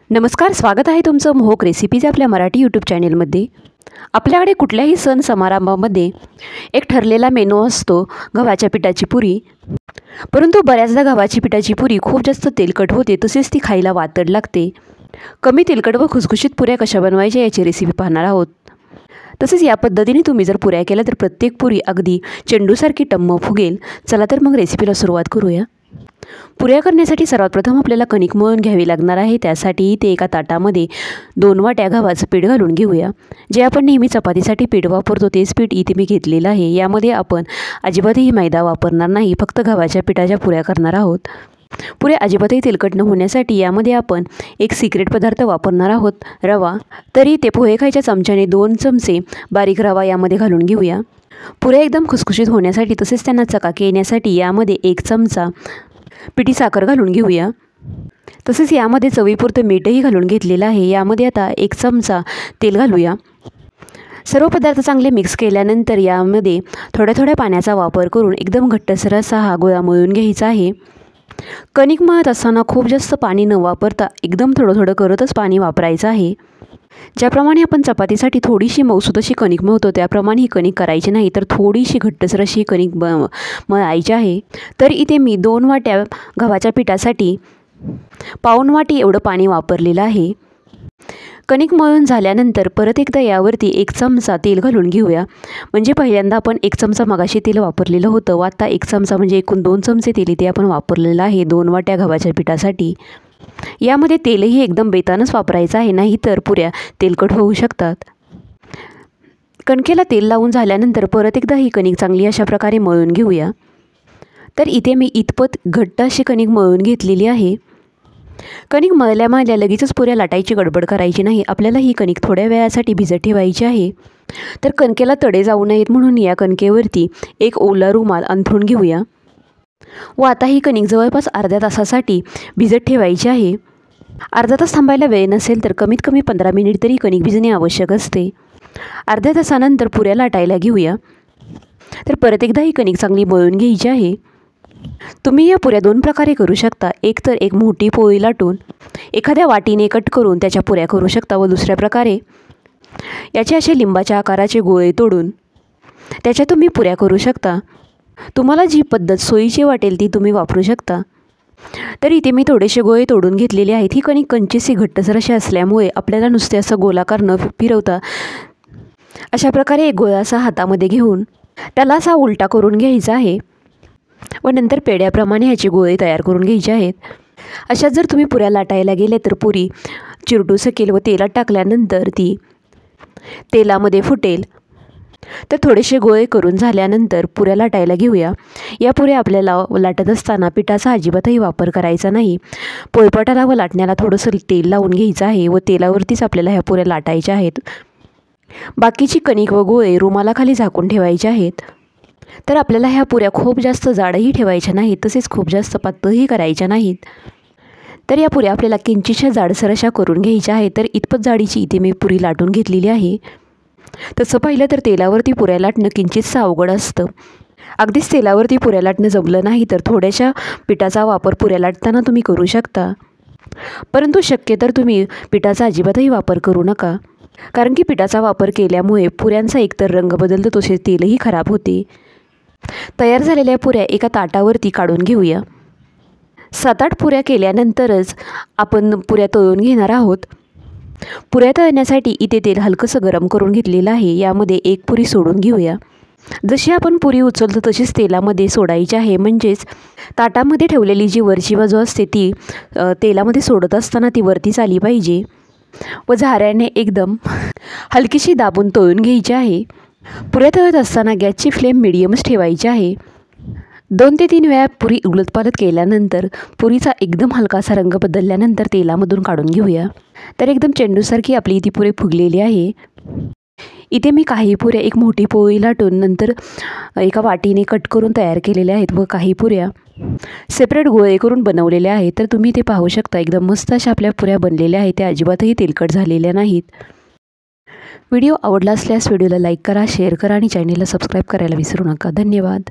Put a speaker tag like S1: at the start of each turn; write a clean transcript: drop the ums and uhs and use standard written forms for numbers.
S1: नमस्कार, स्वागत आहे तुमचं मोहक रेसिपीज आपल्या मराठी यूट्यूब चॅनेलमध्ये। आपल्याकडे कुठल्याही सण समारंभामध्ये एक ठरलेला मेनू असतो गव्हाच्या पिठाची पुरी। परंतु बऱ्याचदा गव्हाची पिठाची पुरी खूप जास्त तेलकट होते, तसेच ती खायला वातड लागते। कमी तेलकट व खुसखुशीत पुऱ्या कशा बनवायच्या याची रेसिपी पाहणार आहोत। तसेच या पद्धतीने तुम्ही जर पुऱ्या केल्या तर प्रत्येक पुरी अगदी चेंडूसारखी टम्म फुगेल। चला तर मग रेसिपीला सुरुवात करूया। पुऱ्या करण्यासाठी सर्वात प्रथम आपल्याला कणिक मळून घ्यावी लागणार आहे। त्यासाठी इथे एका ताटामध्ये 2 वाट्या गव्हाचं पीठ घालून घेऊया। जे आपण नेहमी चपातीसाठी पीठ वापरतो तेच पीठ इथे मी घेतलेलं आहे। यामध्ये आपण अजिबातही मैदा वापरणार नाही, फक्त गव्हाच्या पिठाच्या पुऱ्या करणार आहोत। पुऱ्या अजिबातही तेलकट न होण्यासाठी यामध्ये आपण एक सिक्रेट पदार्थ वापरणार आहोत, रवा। तरी ते पोहे खायच्या चमच्याने 2 चमचे बारीक रवा यामध्ये घालून घेऊया। पुऱ्या एकदम खुसखुशीत होण्यासाठी तसेच त्यांना चकाकी येण्यासाठी यामध्ये 1 चमचा पिठी साखर घालून घेऊया। तसेच यामध्ये चवीपुरतं मीठही घालून घेतलेलं आहे। यामध्ये आता 1 चमचा तेल घालूया। सर्व पदार्थ चांगले मिक्स केल्यानंतर यामध्ये थोड्या थोड्या पाण्याचा वापर करून एकदम घट्टसर असा हा गोळा मळून घ्यायचा आहे। कणिक मळत असताना खूप जास्त पाणी न वापरता एकदम थोडं थोडं करतच पाणी वापरायचं आहे। ज्याप्रमाणे आपण चपातीसाठी थोडीशी मऊसूत अशी कणिक मळतो त्याप्रमाणे ही कणिक करायची नाही, तर थोडीशी घट्टसर अशी कणिक मळायची आहे। तर इथे मी 2 वाट्या गव्हाच्या पिठासाठी पाऊण वाटी एवढं पाणी वापरलेलं आहे। कणिक मळून झाल्यानंतर परत एकदा यावरती 1 चमचा तेल घालून घेऊया। म्हणजे पहिल्यांदा आपण 1 चमचा मगाशी तेल वापरलेलं होतं, आता 1 चमचा म्हणजे एकूण 2 चमचे तेल इथे आपण वापरलेलं आहे 2 वाट्या गव्हाच्या पिठासाठी। यामध्ये तेलही एकदम बेतानच वापरायचं आहे, नाहीतर पुऱ्या तेलकट होऊ शकतात। कणकेला तेल लावून झाल्यानंतर परत एकदा ही कणिक चांगली अशा प्रकारे मळून घेऊया। तर इथे मी इतपत घट्ट अशी कणिक मळून घेतलेली आहे। कणिक मळल्या लगेचच पुऱ्या लाटायची गडबड करायची नाही, आपल्याला ही कणिक थोड्या वेळासाठी भिजत ठेवायची आहे। तर कणकेला तडे जाऊ नयेत म्हणून या कणकेवरती एक ओला रुमाल अंथरून घेऊया व आता ही कणिक जवळपास अर्ध्या तासासाठी भिजत ठेवायची आहे। अर्धा तास थांबायला वेळ नसेल तर कमीत कमी 15 मिनिट तरी कणिक भिजणे आवश्यक असते। अर्ध्या तासानंतर पुऱ्या लाटायला घेऊया। तर परत एकदा ही कणिक चांगली मळून घ्यायची आहे। तुम्ही या पुऱ्या 2 प्रकारे करू शकता। एक तर एक मोठी पोळी लाटून एखाद्या वाटीने कट करून त्याच्या पुऱ्या करू शकता व दुसऱ्या प्रकारे याचे असे लिंबाच्या आकाराचे गोळे तोडून त्याच्या तुम्ही पुऱ्या करू शकता। तुम्हाला जी पद्धत सोयीची वाटेल ती तुम्ही वापरू शकता। तर इथे मी थोडेसे गोळे तोडून घेतलेले आहेत। ही कणिक कंचीसी घट्टसर अशी असल्यामुळे आपल्याला नुसते असं गोलाकार न फिरवता अशा प्रकारे एक गोळा असा हातामध्ये घेऊन त्याला असा उलटा करून घ्यायचा आहे व नंतर पेड्याप्रमाणे ह्याचे गोळे तयार करून घ्यायचे आहेत। अशा जर तुम्ही पुऱ्या लाटायला गेले तर पुरी चिरटू शकेल व तेलात टाकल्यानंतर ती तेलामध्ये फुटेल। तर थोडेसे गोळे करून झाल्यानंतर पुऱ्या लाटायला घेऊया। या पुऱ्या आपल्याला लाटत असताना पिठाचा अजिबातही वापर करायचा नाही। पोळपाटाला व लाटण्याला थोडंसं तेल लावून घ्यायचं आहे व तेलावरतीच आपल्याला ह्या पुऱ्या लाटायच्या आहेत। बाकीची कणिक व गोळे रुमालाखाली झाकून ठेवायचे आहेत। तर आपल्याला ह्या पुऱ्या खूप जास्त जाडही ठेवायच्या नाहीत, तसेच खूप जास्त पातळही करायच्या नाहीत। तर या पुऱ्या आपल्याला किंचितशा जाडसर अशा करून घ्यायच्या आहेत। तर इतपत जाडीची इथे मी पुरी लाटून घेतलेली आहे। तसं पाहिलं तर तेलावरती पुऱ्या लाटणं किंचितसं अवघड असतं। अगदीच तेलावरती पुऱ्या लाटणं जमलं नाही तर थोड्याशा पिठाचा वापर पुऱ्या लाटताना तुम्ही करू शकता। परंतु शक्य तर तुम्ही पिठाचा अजिबातही वापर करू नका, कारण की पिठाचा वापर केल्यामुळे पुऱ्यांचा एकतर रंग बदलतो तसेच तेलही खराब होते। तयार झालेल्या पुऱ्या एका ताटावरती काढून घेऊया। 7-8 पुऱ्या केल्यानंतरच आपण पुऱ्या तळून घेणार आहोत। पुऱ्या तळण्यासाठी इथे तेल हलकंसं गरम करून घेतलेलं आहे। यामध्ये 1 पुरी सोडून घेऊया। जशी आपण पुरी उचलतो तशीच तेलामध्ये सोडायची आहे, म्हणजेच ताटामध्ये ठेवलेली जी वरची बाजू असते ती तेलामध्ये सोडत असताना ती वरतीच आली पाहिजे व झाऱ्याने एकदम हलकीशी दाबून तळून घ्यायची आहे। पुऱ्या तळत असताना गॅसची फ्लेम मीडियमच ठेवायची आहे। 2 ते 3 वेळा पुरी उलटपालट केल्यानंतर पुरीचा एकदम हलकासा रंग बदलल्यानंतर तेलामधून काढून घेऊया। तर एकदम चेंडूसारखी आपली ती पुरी फुगलेली आहे। इथे मी काही पुऱ्या एक मोठी पोळी लाटून नंतर एका वाटीने कट करून तयार केलेल्या आहेत व काही पुऱ्या सेपरेट गोळे करून बनवलेल्या आहेत। तर तुम्ही ते पाहू शकता एकदम मस्त अशा आपल्या पुऱ्या बनलेल्या आहेत, त्या अजिबातही तेलकट झालेल्या नाहीत। व्हिडिओ आवडला असल्यास व्हिडिओला लाईक करा, शेअर करा आणि चॅनेलला सबस्क्राईब करायला विसरू नका। धन्यवाद।